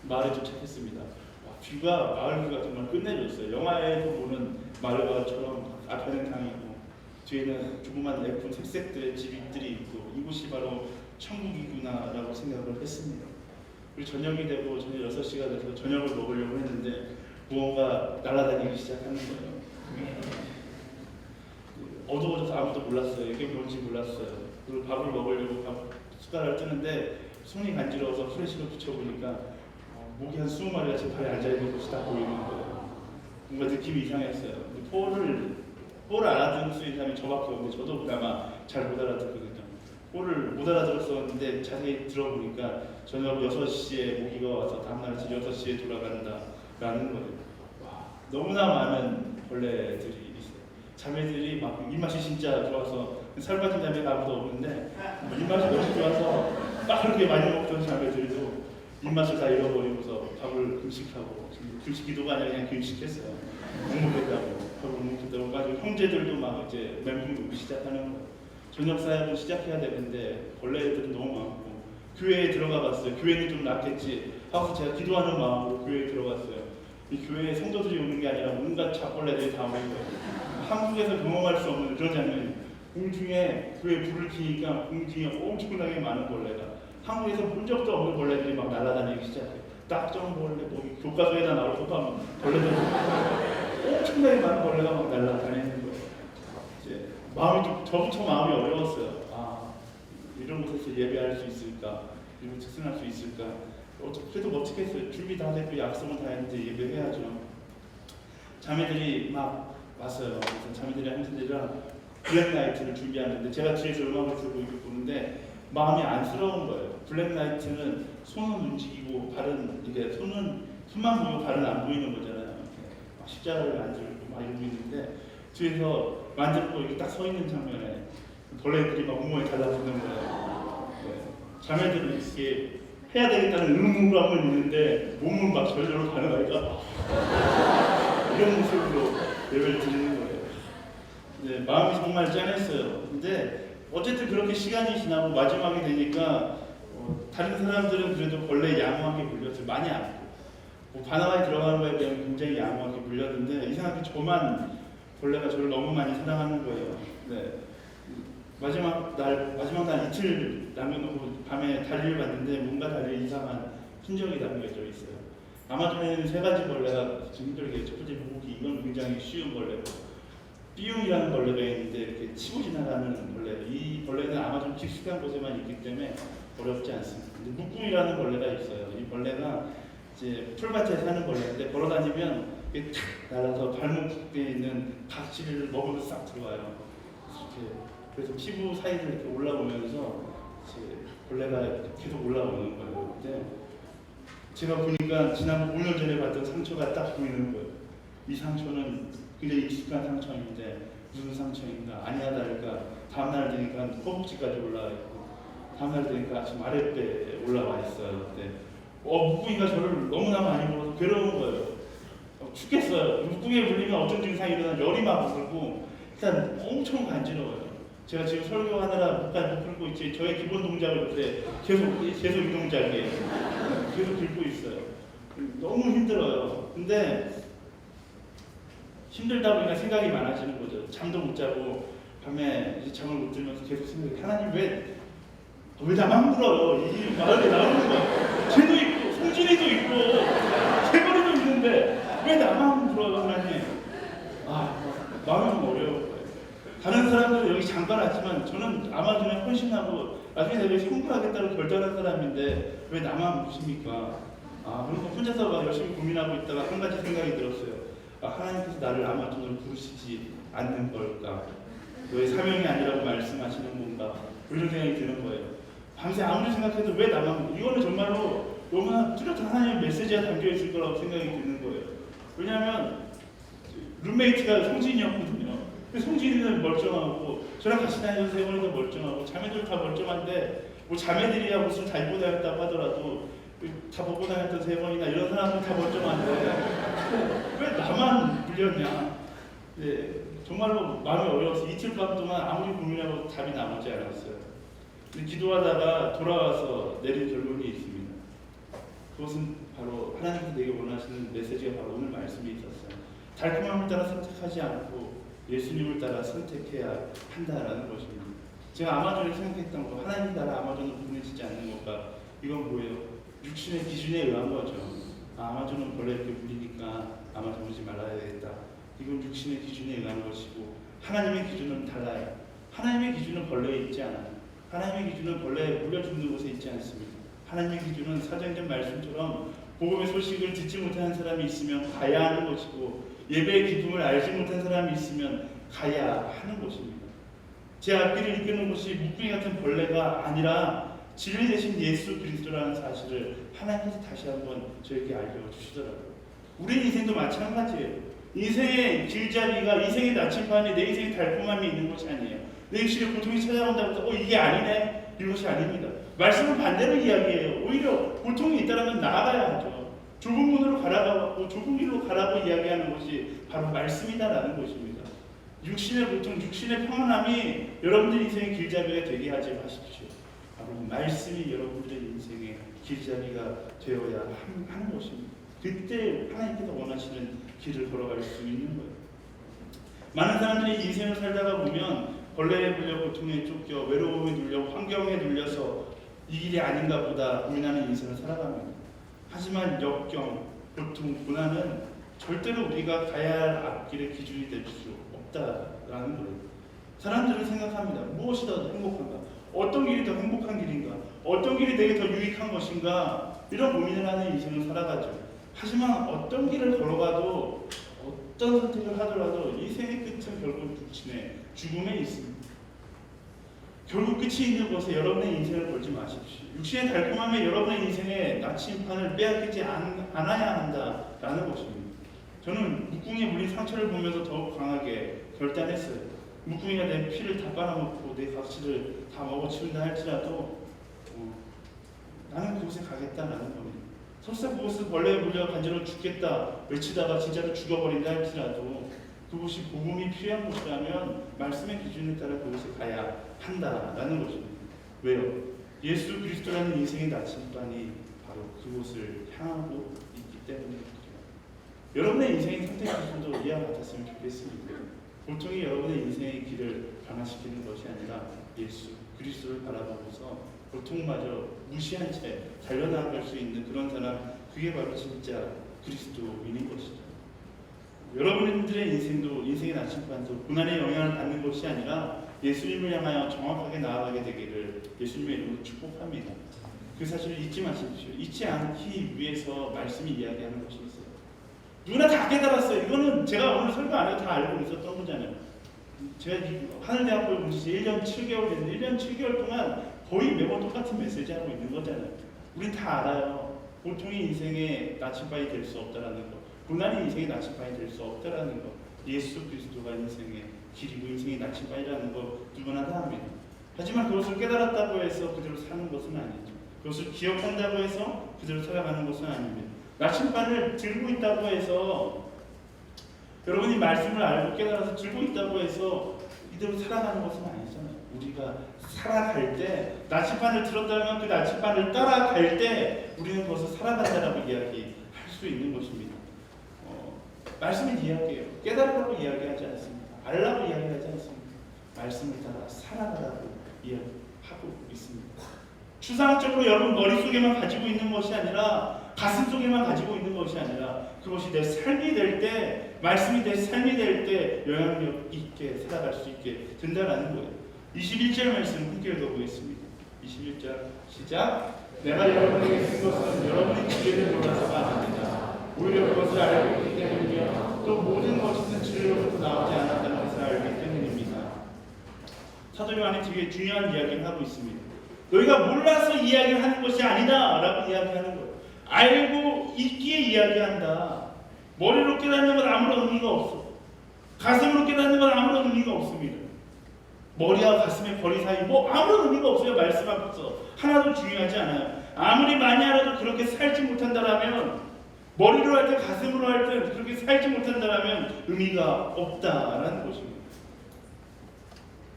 [SPEAKER 2] 마을에 도착했습니다. 마을 뷰가 정말 끝내줬어요. 영화에서 보는 마을처럼 앞에는 강이고 뒤에는 조그만 예쁜 색색들의 집들이 있고 이곳이 바로 천국이구나라고 생각을 했습니다. 그리고 저녁이 되고 저녁 6시가 돼서 저녁을 먹으려고 했는데 무언가 날아다니기 시작하는 거예요. 어두워져서 아무도 몰랐어요. 이게 뭔지 몰랐어요. 그리고 밥을 먹으려고 숟가락을 뜨는데 손이 간지러워서 후레쉬를 붙여보니까 모기 한 20마리가 제 팔에 앉아있는 것이 딱 보이는 거예요. 뭔가 느낌이 이상했어요. 뽀를 알아듣는 수 있는 사람이 저밖에 없는데 저도 그나마 잘 못 알아듣거든요. 뽀를 못 알아들었었는데 자세히 들어보니까 저녁 6시에 모기가 와서 다음날 아침 6시에 돌아간다라는 거예요. 너무나 많은 벌레들이 있어요. 자매들이 막 입맛이 진짜 좋아서 살 빠진 자매가 아무도 없는데 입맛이 너무 좋아서 빠르게 많이 먹던 자매들도 입맛을 다 잃어버리고서 밥을 금식하고 금식 기도가 아니라 그냥 금식했어요. 못 먹겠다고 밥을 못 먹겠다고 가지고 형제들도 막 이제 멘붕 오기 시작하는 거예요. 저녁 사역을 시작해야 되는데 벌레들은 너무 많고 교회에 들어가 봤어요. 교회는 좀 낫겠지 하고서 제가 기도하는 마음으로 교회에 들어갔어요. 이 교회에 성도들이 오는 게 아니라 온갖 잡벌레들이 다 오는 거예요. 한국에서 경험할 수 없는 그런 장면이 공중에 교회 불을 켜니까 공중에 엄청나게 많은 벌레가 한국에서 본 적도 없는 벌레들이 막 날아다니기 시작해요. 딱정벌레, 교과서에다 나올 것도 없는 벌레들 엄청나게 많은 벌레가 막 날아다니는 거예요. 이제 저부터 마음이 어려웠어요. 이런 곳에서 예배할 수 있을까? 이런 특승할 수 있을까? 그래도 어떻게 했어요? 준비 다 됐고 약속은 다 했는데 예배해야죠. 자매들이 막 왔어요. 그래서 자매들이 형제들이랑 블랙라이트를 준비하는데 제가 뒤에서 음악을 들고 이렇게 보는데 마음이 안쓰러운 거예요. 블랙라이트는 손은 움직이고 발은 손만 보이고 발은 안 보이는 거잖아요. 막 십자가를 만들고 막 이러고 있는데 뒤에서 만들고 이렇게 딱 서 있는 장면에 벌레들이 막 온몸에 달라붙는 거예요. 자매들은 이렇게 해야 되겠다는 의무감은 있는데 몸은 막 절절로 가능하니까 이런 모습으로 예배를 드리는 거예요. 마음이 정말 짠했어요. 근데 어쨌든 그렇게 시간이 지나고 마지막이 되니까 다른 사람들은 그래도 벌레에 양호하게 물렸어요. 많이 않고 바나바에 들어가는 거에 비하면 굉장히 양호하게 물렸는데 이상하게 저만 벌레가 저를 너무 많이 사랑하는 거예요. 마지막 날 이틀 남겨놓고 밤에 다리를 봤는데 뭔가 다리에 이상한 흔적이 남겨져 있어요. 아마존에는 3가지 벌레가 힘들게 첫 번째 모기, 이건 굉장히 쉬운 벌레고 삐용이라는 벌레가 있는데 이렇게 치고 지나가는 벌레. 이 벌레는 아마존 깊숙한 곳에만 있기 때문에 어렵지 않습니다. 근데 묵궁이라는 벌레가 있어요. 이 벌레가 이제 풀밭에 사는 벌레인데 걸어다니면 이게 탁 날아서 발목에 있는 각질을 먹으러 싹 들어와요. 그래서 피부 사이를 이렇게 올라오면서 이제 벌레가 계속 올라오는 거예요. 근데 제가 보니까 지난 5년 전에 봤던 상처가 딱 보이는 거예요. 이 상처는 굉장히 익숙한 상처인데 무슨 상처인가 아니야 다를까 다음날 되니까 허벅지까지 올라와 있고 다음날 되니까 지금 아랫배에 올라와 있어요. 근데 묵궁이가 저를 너무나 많이 물어서 괴로운 거예요. 죽겠어요. 묵궁에 물리면 어떤 증상이 일어나 열이 막 오르고 일단 엄청 간지러워요. 제가 지금 설교하느라 목까지 풀고 있지 저의 기본 동작을 요새 계속 이 동작이에요. 계속 긁고 있어요. 너무 힘들어요. 근데 힘들다 보니까 생각이 많아지는 거죠. 잠도 못 자고 밤에 이제 잠을 못 들면서 계속 생각해. 하나님 왜 나만 물어요? 이 마을에 나오는 거 쟤도 있고 송진이도 있고 재벌이도 있는데 왜 나만 물어요 하나님? 마음이 좀 어려워요. 다른 사람들은 여기 잠깐 왔지만 저는 아마존에 헌신하고 나중에 내가 성공하겠다고 결단한 사람인데 왜 나만 묻습니까? 그리고 혼자서 막 열심히 고민하고 있다가 한 가지 생각이 들었어요. 하나님께서 나를 아마존으로 부르시지 않는 걸까? 너의 사명이 아니라고 말씀하시는 건가? 이런 생각이 드는 거예요. 밤새 아무리 생각해도 왜 나만, 이거는 정말로 너무나 뚜렷한 하나님의 메시지가 담겨있을 거라고 생각이 드는 거예요. 왜냐하면 룸메이트가 송진이었거든요. 송진이는 멀쩡하고 저랑 같이 다니던 세번이도 멀쩡하고 자매들 다 멀쩡한데 뭐 자매들이야 옷을 잘 입고 다녔다고 하더라도 다 벗고 다녔던 세번이나 이런 사람은 다 멀쩡한데 왜 나만 물렸냐. 네, 정말로 마음이 어려워서 이틀 밤 동안 아무리 고민하고 답이 나오지 않았어요. 근데 기도하다가 돌아와서 내린 결론이 있습니다. 그것은 바로 하나님께서 내게 원하시는 메시지가 바로 오늘 말씀이 있었어요. 달콤함을 따라 선택하지 않고 예수님을 따라 선택해야 한다라는 것입니다. 제가 아마존에 생각했던 거, 하나님 나라 아마존은 구분해지지 않는 것과 이건 뭐예요? 육신의 기준에 의한 거죠. 아마존은 벌레 이렇게 물리니까 아마존 오지 말아야 되겠다. 이건 육신의 기준에 의한 것이고 하나님의 기준은 달라요. 하나님의 기준은 벌레에 있지 않아요. 하나님의 기준은 벌레에 물려 죽는 곳에 있지 않습니다. 하나님의 기준은 사도행전 말씀처럼 복음의 소식을 듣지 못하는 사람이 있으면 가야 하는 것이고 예배의 기쁨을 알지 못한 사람이 있으면 가야 하는 것입니다. 제 앞길을 이끄는 것이 묵둥이 같은 벌레가 아니라 진리 대신 예수 그리스도라는 사실을 하나님께서 다시 한번 저에게 알려주시더라고요. 우리 인생도 마찬가지예요. 인생의 길잡이가, 인생의 나침반이 내 인생의 달콤함이 있는 것이 아니에요. 내 육신에 고통이 찾아온다고 해서 이게 아니네, 이것이 아닙니다. 말씀은 반대로 이야기해요. 오히려 고통이 있다면 나아가야 하죠. 좁은 문으로 가라고, 좁은 길로 가라고 이야기하는 것이 바로 말씀이다라는 것입니다. 육신의 고통, 육신의 평안함이 여러분들 인생의 길잡이가 되게 하지 마십시오. 바로 말씀이 여러분들의 인생의 길잡이가 되어야 하는 것입니다. 그때 하나님께서 원하시는 길을 걸어갈 수 있는 거예요. 많은 사람들이 인생을 살다가 보면 벌레에 물려 고통에 쫓겨 외로움에 눌려 환경에 눌려서 이 길이 아닌가 보다 고민하는 인생을 살아갑니다. 하지만 역경, 고통, 고난은 절대로 우리가 가야 할 앞길의 기준이 될 수 없다라는 거예요. 사람들은 생각합니다. 무엇이 더 행복한가? 어떤 길이 더 행복한 길인가? 어떤 길이 내게 더 유익한 것인가? 이런 고민을 하는 인생을 살아가죠. 하지만 어떤 길을 걸어가도 어떤 선택을 하더라도 인생의 끝은 결국 불친의 죽음에 있습니다. 결국 끝이 있는 곳에 여러분의 인생을 걸지 마십시오. 육신의 달콤함에 여러분의 인생의 나침판을 빼앗기지 않아야 한다라는 것입니다. 저는 묵궁에 물린 상처를 보면서 더욱 강하게 결단했어요. 묵궁이가 내 피를 다 빨아먹고 내 각질을 다 먹어치운다 할지라도 나는 그곳에 가겠다라는 겁니다. 설사 그곳은 벌레에 물려 간절로 죽겠다 외치다가 진짜로 죽어버린다 할지라도 그곳이 복음이 필요한 곳이라면 말씀의 기준에 따라 그곳에 가야 한다라는 것입니다. 왜요? 예수 그리스도라는 인생의 나침반이 바로 그곳을 향하고 있기 때문입니다. 여러분의 인생의 선택지도 이와 같았으면 좋겠습니다. 고통이 여러분의 인생의 길을 변화시키는 것이 아니라 예수 그리스도를 바라보고서 고통마저 무시한 채 달려나갈 수 있는 그런 사람, 그게 바로 진짜 그리스도인인 것이죠. 여러분들의 인생도, 인생의 나침반도 고난의 영향을 받는 것이 아니라 예수님을 향하여 정확하게 나아가게 되기를 예수님의 이름으로 축복합니다. 그 사실을 잊지 마십시오. 잊지 않기 위해서 말씀이 이야기하는 것이 있어요. 누구나 다 깨달았어요. 이거는 제가 오늘 설교 안 해도 다 알고 있었던 거잖아요. 제가 하늘대학교에 온 지 1년 7개월 됐는데 1년 7개월 동안 거의 매번 똑같은 메시지 하고 있는 거잖아요. 우린 다 알아요. 고통이 인생의 나침반이 될 수 없다라는 것, 고난이 인생의 나침반이 될 수 없다라는 것, 예수 그리스도가 인생의 길이고 인생의 나침반이라는 것 누구나 다 합니다. 하지만 그것을 깨달았다고 해서 그대로 사는 것은 아니죠. 그것을 기억한다고 해서 그대로 살아가는 것은 아닙니다. 나침반을 들고 있다고 해서 여러분이 말씀을 알고 깨달아서 들고 있다고 해서 이대로 살아가는 것은 아니잖아요. 우리가 살아갈 때 나침반을 들었다면 그 나침반을 따라갈 때 우리는 그것을 살아간다라고 이야기할 수 있는 것입니다. 말씀을 이야기해요. 깨달으라고 이야기하지 않습니다. 알라고 이야기하지 않습니다. 말씀을 따라 살아가라고 이야기하고 있습니다. 추상적으로 여러분 머릿속에만 가지고 있는 것이 아니라 가슴 속에만 가지고 있는 것이 아니라 그것이 내 삶이 될 때, 말씀이 내 삶이 될 때 영향력 있게 살아갈 수 있게 된다라는 거예요. 21절 말씀 함께 읽어보겠습니다. 21절 시작. 내가 여러분에게 쓴 것은 여러분의 지혜를 몰라서가 아닙니다. 오히려 그것을 알고 있기 때문이며 또 모든 것은 진리로부터 나오지 않았다는 것을 알기 때문입니다. 말씀 안에 되게 중요한 이야기를 하고 있습니다. 너희가 몰라서 이야기를 하는 것이 아니다 라고 이야기하는 거예요. 알고 있기에 이야기한다. 머리로 깨닫는 건 아무런 의미가 없어. 가슴으로 깨닫는 건 아무런 의미가 없습니다. 머리와 가슴의 거리 사이 아무런 의미가 없어요. 말씀 앞에서 하나도 중요하지 않아요. 아무리 많이 알아도 그렇게 살지 못한다라면, 머리로 할 때 가슴으로 할 때 그렇게 살지 못한다라면 의미가 없다라는 것입니다.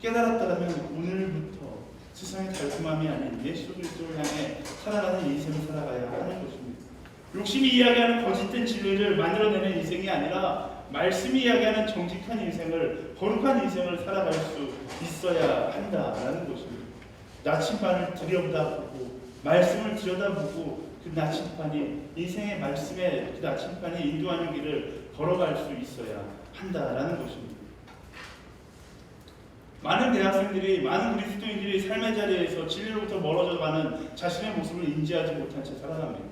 [SPEAKER 2] 깨달았다라면 오늘부터 세상의 달콤함이 아닌 예수 그리스도를 향해 살아가는 인생을 살아가야 하는 것입니다. 욕심이 이야기하는 거짓된 진리를 만들어내는 인생이 아니라 말씀이 이야기하는 정직한 인생을, 거룩한 인생을 살아갈 수 있어야 한다라는 것입니다. 나침반을 들여다보고 말씀을 들여다보고 그 나침반이, 인생의 말씀의 그 나침반이 인도하는 길을 걸어갈 수 있어야 한다라는 것입니다. 많은 대학생들이, 많은 그리스도인들이 삶의 자리에서 진리로부터 멀어져가는 자신의 모습을 인지하지 못한 채 살아갑니다.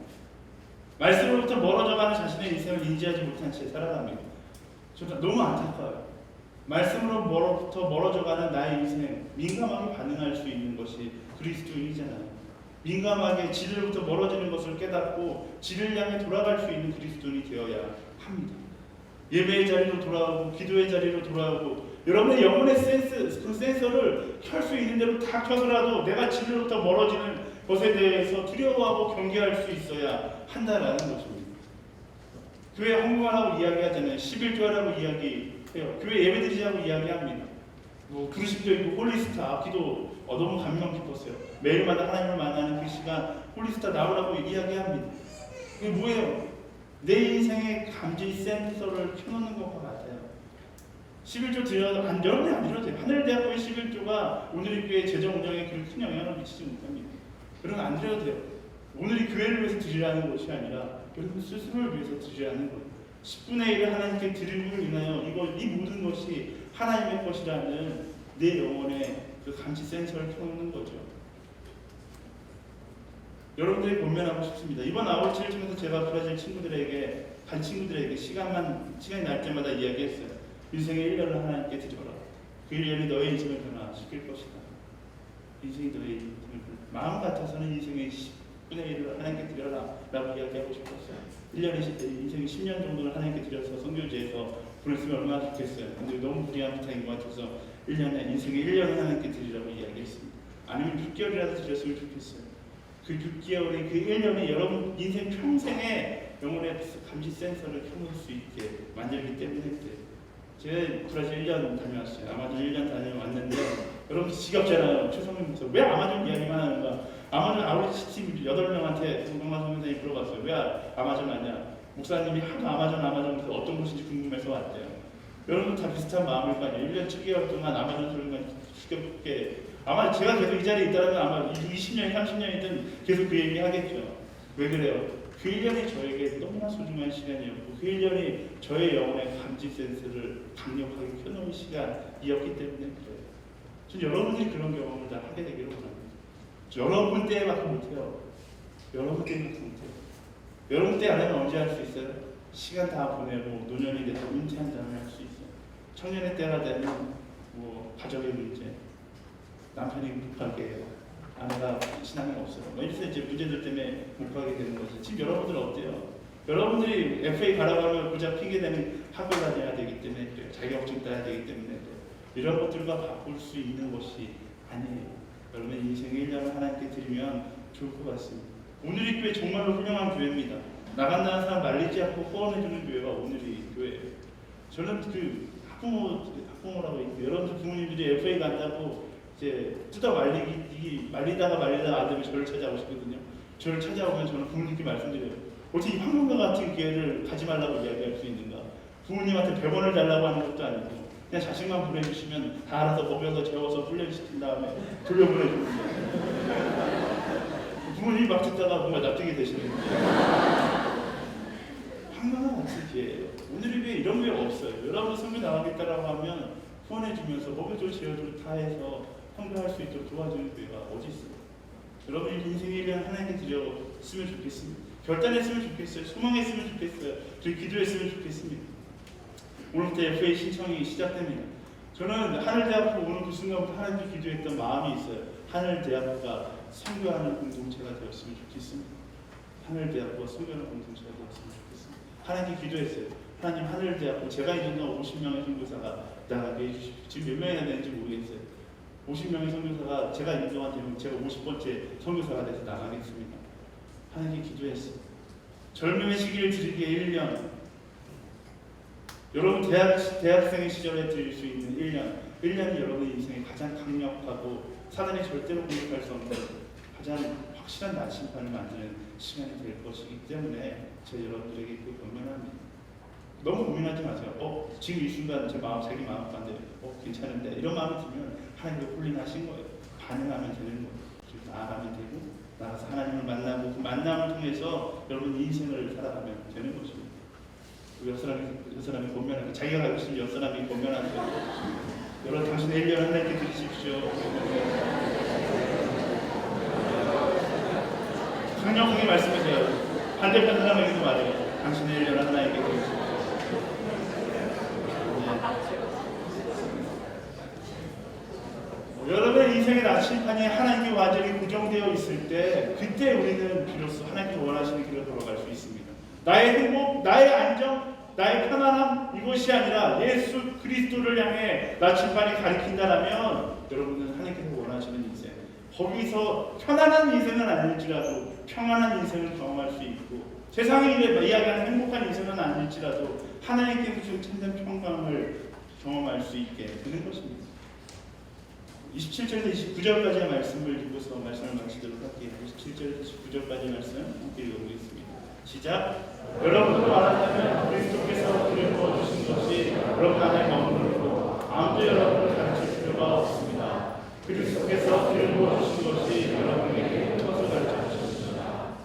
[SPEAKER 2] 말씀으로부터 멀어져가는 자신의 인생을 인지하지 못한 채 살아갑니다. 저는 너무 안타까워요. 말씀으로부터 멀어져가는 나의 인생, 민감하게 반응할 수 있는 것이 그리스도인이잖아요. 민감하게 진리로부터 멀어지는 것을 깨닫고 진리를 향해 돌아갈 수 있는 그리스도인이 되어야 합니다. 예배의 자리로 돌아오고 기도의 자리로 돌아오고, 여러분의 영혼의 그 센서를 켤 수 있는 대로 다 켜서라도 내가 진리로부터 멀어지는 것에 대해서 두려워하고 경계할 수 있어야 한다라는 것입니다. 교회 헌금하라고 이야기하잖아요. 11조 하라고 이야기해요. 교회 예배드리자고 이야기합니다. 부르심도 있고 홀리스타 기도 너무 감명 깊었어요. 매일마다 하나님을 만나는 그 시간 홀리스타 나오라고 이야기합니다. 그게 뭐예요? 내 인생의 감지 센서를 켜놓는 것과 같아요. 11조 드려도 여러분이 안 드려도 돼요. 하늘대학교의 11조가 오늘의 교회 재정 운영에 그렇게 큰 영향을 미치지 못합니다. 여러분 안 드려도 돼요. 오늘이 교회를 위해서 드리라는 것이 아니라 여러분 스스로를 위해서 드리라는 거예요. 10분의 1을 하나님께 드림으로 인하여 이 모든 것이 하나님의 것이라는 내 영혼의 그 감지 센서를 켜놓는 거죠. 여러분들이 권면하고 싶습니다. 이번 아울치를 통해서 제가 브라질 친구들에게, 간 친구들에게 시간이 날 때마다 이야기했어요. 인생의 1년을 하나님께 드려라. 그 1년이 너의 인생을 변화시킬 것이다. 인생이 너의 인생을 마음 같아서는 인생의 10분의 1을 하나님께 드려라 라고 이야기하고 싶었어요. 1년이 인생의 10년 정도를 하나님께 드려서 선교지에서 보냈으면 얼마나 좋겠어요. 근데 너무 무리한 부탁인 것 같아서 인생의 1년을 하나님께 드리라고 이야기했습니다. 아니면 6개월이라도 드렸으면 좋겠어요. 그 6개월의 그 1년이 여러분 인생 평생의 영혼의 감지 센서를 켜놓을 수 있게 만들기 때문에 그래요. 제가 브라질 1년 다녀왔어요. 아마존 1년 다녀왔는데 여러분 지겹잖아요. 최성민 목사 왜 아마존 이야기만 하는가? 아마존 아우리치 팀 8명한테 정동만 선생님이 물어봤어요. 왜 아마존 왔냐? 목사님이 하도 아마존에서 어떤 곳인지 궁금해서 왔대요. 여러분 다 비슷한 마음일 거 아니에요. 1년 7개월 동안 아마존 소리만 지겹게, 아마 제가 계속 이 자리에 있다면 아마 20년이 30년이든 계속 그 얘기 하겠죠. 왜 그래요? 그 1년이 저에게 너무나 소중한 시간이었고 그 1년이 저의 영혼의 감지 센스를 강력하게 켜놓은 시간이었기 때문에 그래요. 전 여러분들이 그런 경험을 다 하게 되기를 원합니다. 여러분 때밖에 못해요. 여러분 때밖에 못해요. 여러분 때 안에는 언제 할 수 있어요? 시간 다 보내고 노년이 돼서 은퇴한 다음에 할 수 있어요. 청년의 때가 되면 가정의 문제, 남편이 급하게 해요. 아내가 신앙이 없어요. 이래서 이제 문제들 때문에 못 가게 되는 거죠. 지금 여러분들 어때요? 여러분들이 FA 가라고 하면 고작 핑계대는 학교 다녀야 되기 때문에 그래요. 자격증 따야 되기 때문에 그래요. 이런 것들과 바꿀 수 있는 것이 아니에요. 여러분 인생의 1년을 하나님께 드리면 좋을 것 같습니다. 오늘의 교회 정말로 훌륭한 교회입니다. 나간다는 사람 말리지 않고 후원해주는 교회가 오늘의 교회예요. 저는 그 학부모라고 있고 여러분들 부모님들이 FA 간다고 이제 말리다가 아들이 저를 찾아오시거든요. 저를 찾아오면 저는 부모님께 말씀드려요. 어떻게 이 황금과 같은 기회를 가지 말라고 이야기할 수 있는가? 부모님한테 100원을 달라고 하는 것도 아니고 그냥 자식만 보내주시면 다 알아서 먹여서 재워서 훈련시킨 다음에 돌려보내주는 거예요. 부모님이 막 듣다가 뭔가 납득이 되시는 거예요. 황금과 같은 기회예요. 오늘의 교회 이런 교회 없어요. 여러분 선교 나가겠다라고 하면 후원해주면서 먹여줄 재워줄 다 해서 선교할 수 있도록 도와주는 교회가 어디 있어요? 여러분 인생의 1년 하나님께 드렸으면 좋겠습니다. 결단했으면 좋겠어요. 소망했으면 좋겠어요. 그리고 기도했으면 좋겠습니다. 오늘부터 FA 신청이 시작됩니다. 저는 하늘대학교 오는 그 순간부터 하나님께 기도했던 마음이 있어요. 하늘대학교가 선교하는 공동체가 되었으면 좋겠습니다. 하늘대학교가 선교하는 공동체가 되었으면 좋겠습니다. 하나님께 기도했어요. 하나님, 하늘대학교 제가 2년 동안 50명의 선교사가 나가게 해주십시오. 지금 몇 명이나 되는지 모르겠어요. 50명의 선교사가 제가 2년 동안 되면 제가 50번째 선교사가 돼서 나가겠습니다. 하나님께 기도했어요. 젊음의 시기를 드리기에 1년, 여러분 대학생의 시절에 드릴 수 있는 1년이 여러분의 인생에 가장 강력하고 사단이 절대로 공격할 수 없는 가장 확실한 나침반을 만드는 시간이 될 것이기 때문에 제가 여러분들에게 그 변명합니다. 너무 고민하지 마세요. 지금 이 순간 제 마음, 자기 마음 가운데 괜찮은데 이런 마음이 들면 하나님께 홀링하신 거예요. 반응하면 되는 거예요. 그리고 나아가면 되고 나가서 하나님을 만나고 그 만남을 통해서 여러분 인생을 살아가면 되는 것입니다. 그 사람이 권면하고 자기가 가고 싶은 옆 사람이 권면하는 여러분, 당신의 1년 하나님께 드리십시오. 강력하게 말씀하세요. 반대편 사람에게도 말해요. 당신의 1년 하나님께 드리십시오. 여러분의 인생의 나침반이 하나님께 완전히 고정되어 있을 때 그때 우리는 비로소 하나님께 원하시는 길로 걸어갈 수 있습니다. 나의 행복, 나의 안정, 나의 편안함 이것이 아니라 예수 그리스도를 향해 나침반이 가리킨다라면 여러분은 하나님께서 원하시는 인생, 거기서 편안한 인생은 아닐지라도 평안한 인생을 경험할 수 있고 세상이 이야기하는 행복한 인생은 아닐지라도 하나님께서 주신 참된 평강을 경험할 수 있게 되는 것입니다. 27절에서 29절까지의 말씀을 읽고서 말씀을 마치도록 할게요. 27절에서 29절까지의 말씀 함께 읽어보겠습니다. 시작. 여러분도 알았다면 그리스도께서 우리를 부어주신 것이 여러분 안에 머무르고 아무도 여러분을 가르칠 필요가 없습니다. 그리스도께서 우리를 부어주신 것이 여러분에게 것을 가르쳐 주셨습니다.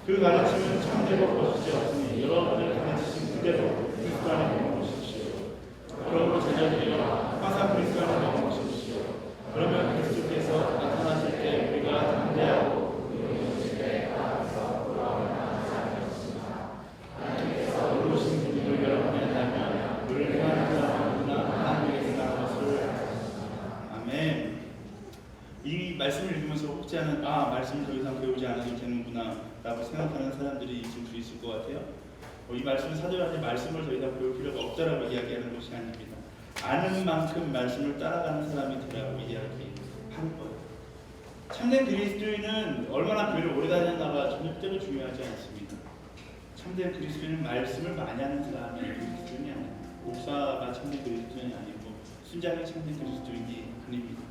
[SPEAKER 2] 그 가르침은 참되고 거짓이 없으니 여러분을 가르치신 그대로 그리스도 안에 머무르십시오. 그러므로 제자들이여 항상 그리스도 안에 머무르십시오. 그러면 그리스도께서 나타나실 때 우리가 담대하고 모르신 분들도 여러분이 한다면 그를 행하는 사람이구나 하나님에게 생각하는 것을. 아멘. 이 말씀을 읽으면서 혹지 않은 말씀을 더 이상 배우지 않아도 되는구나 라고 생각하는 사람들이 있을 수 있을 것 같아요. 이 말씀은 사도한테 말씀을 더 이상 배울 필요가 없다라고 이야기하는 것이 아닙니다. 아는 만큼 말씀을 따라가는 사람이 되라고 이야기하는 거예요. 참된 그리스도인은 얼마나 교회를 오래 다녔나가 절대로 중요하지 않습니다. 참된 그리스도인은 말씀을 많이 하는 사람이 그리스도인이 아니에요. 목사가 참된 그리스도인이 아니고 순장이 참된 그리스도인이 아닙니다.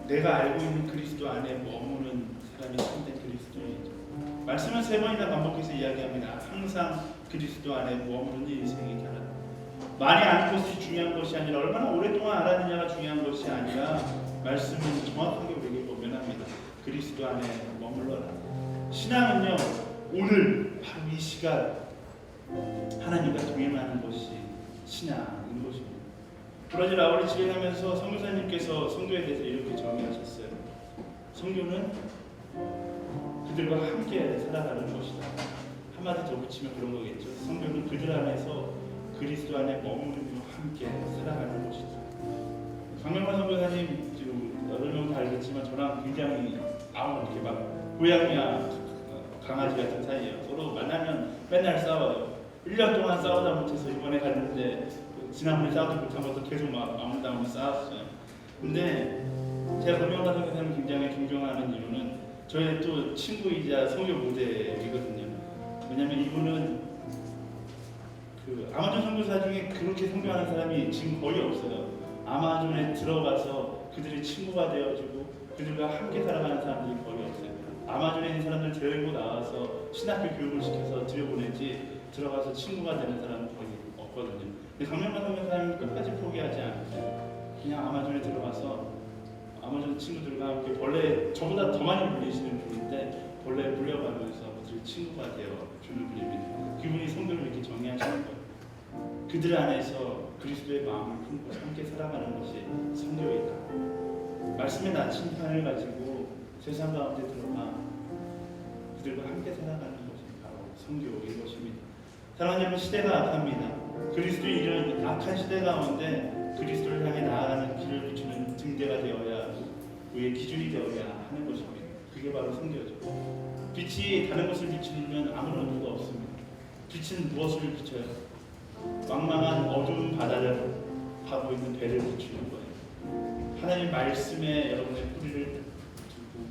[SPEAKER 2] 내가 알고 있는 그리스도 안에 머무는 사람이 참된 그리스도인이죠. 말씀은 3번이나 반복해서 이야기합니다. 항상 그리스도 안에 머무는 인생이 되라. 많이 아는 것이 중요한 것이 아니라 얼마나 오랫동안 알았느냐가 중요한 것이 아니라 말씀은 정확하게 우리에게 권면합니다. 그리스도 안에 머물러라. 신앙은요, 오늘 바로 이 시간 하나님과 동행하는 것이 신앙인 것입니다. 브라질 아우리 집에 가면서 선교사님께서 선교에 대해서 이렇게 정의하셨어요. 선교는 그들과 함께 살아가는 것이다. 한마디 더 붙이면 그런 거겠죠. 선교는 그들 안에서 그리스도 안에 머무르며 함께 살아가는 것이다. 강명만 선교사님 지금 여러 명 다 알겠지만 저랑 굉장히 이렇게 막 고양이와 강아지 같은 사이예요. 서로 만나면 맨날 싸워요. 1년 동안 싸우다 못해서 이번에 갔는데 지난번에 싸우지 못한 것도 계속 막 아무나 싸웠어요. 근데 제가 강명만 선교사님 굉장히 존경하는 이유는 저의 또 친구이자 선교 모델이거든요. 왜냐면 이분은 아마존 선교사 중에 그렇게 선교하는 사람이 지금 거의 없어요. 아마존에 들어가서 그들의 친구가 되어주고 그들과 함께 살아가는 사람들이 거의 없어요. 아마존에 있는 사람들 데리고 나와서 신학교 교육을 시켜서 들여보내지 들어가서 친구가 되는 사람은 거의 없거든요. 근데 강명만 선교사님은 끝까지 포기하지 않았어요. 그냥 아마존에 들어가서 아마존 친구들과 함께 벌레 저보다 더 많이 물리시는 분인데 벌레 물려가면서 그들의 친구가 되어주는 분입니다. 그분이 성도를 이렇게 정의하시는 거예요. 그들 안에서 그리스도의 마음을 품고 함께 살아가는 것이 선교이다. 말씀의 나침반을 가지고 세상 가운데 들어가 그들과 함께 살아가는 것이 바로 선교인 것입니다. 사랑하는 여러분, 시대가 악합니다. 그리스도의 이런 악한 시대 가운데 그리스도를 향해 나아가는 길을 비추는 등대가 되어야 하고 우리의 기준이 되어야 하는 것입니다. 그게 바로 성교죠. 빛이 다른 것을 비추면 아무런 의미가 없습니다. 빛은 무엇을 비춰요? 망망한 어두운 바다를 가고 있는 배를 비추는 거예요. 하나님 말씀에 여러분의 뿌리를 두고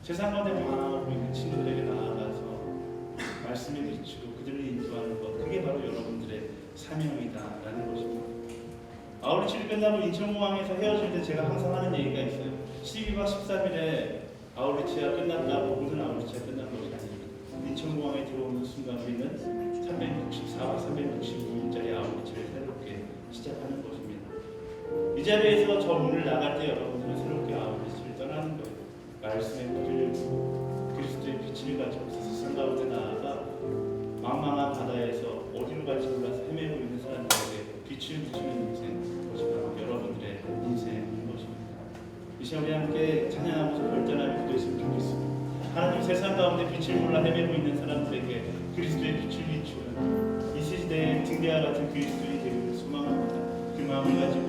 [SPEAKER 2] 세상 가운데 방황하고 있는 친구들에게 나아가서 말씀에 비추고 그들을 인도하는 것, 그게 바로 여러분들의 사명이다라는 것입니다. 아우리치를 끝나고 인천공항에서 헤어질 때 제가 항상 하는 얘기가 있어요. 12박 13일에 아우리치가 끝났다고 모든 아우리치가 끝난 것이 아닙니다. 인천공항에 들어오는 순간 우리는 364박 365일짜리 아우리치를 새롭게 시작하는 것입니다. 이 자리에서 저 문을 나갈 때 여러분들은 새롭게 아우리치를 떠나는 거예요. 말씀의 뿌리를 두고 그리스도의 빛을 가지고 세상 가운데 나아가 망망한 바다에서 어디로 갈지 몰라서 헤매고 있는 사람들에게 빛을 비추는 인생, 그것이 바로 여러분들의 인생인 것입니다. 이 시간 우리 함께 찬양하면서 결단하며 기도했으면 좋겠습니다. 하나님, 세상 가운데 빛을 몰라 헤매고 있는 사람들에게 그리스도의 빛을 비추는 이 시대의 등대와 같은 그리스도인이 되기를 소망합니다. 그 마음을 가지고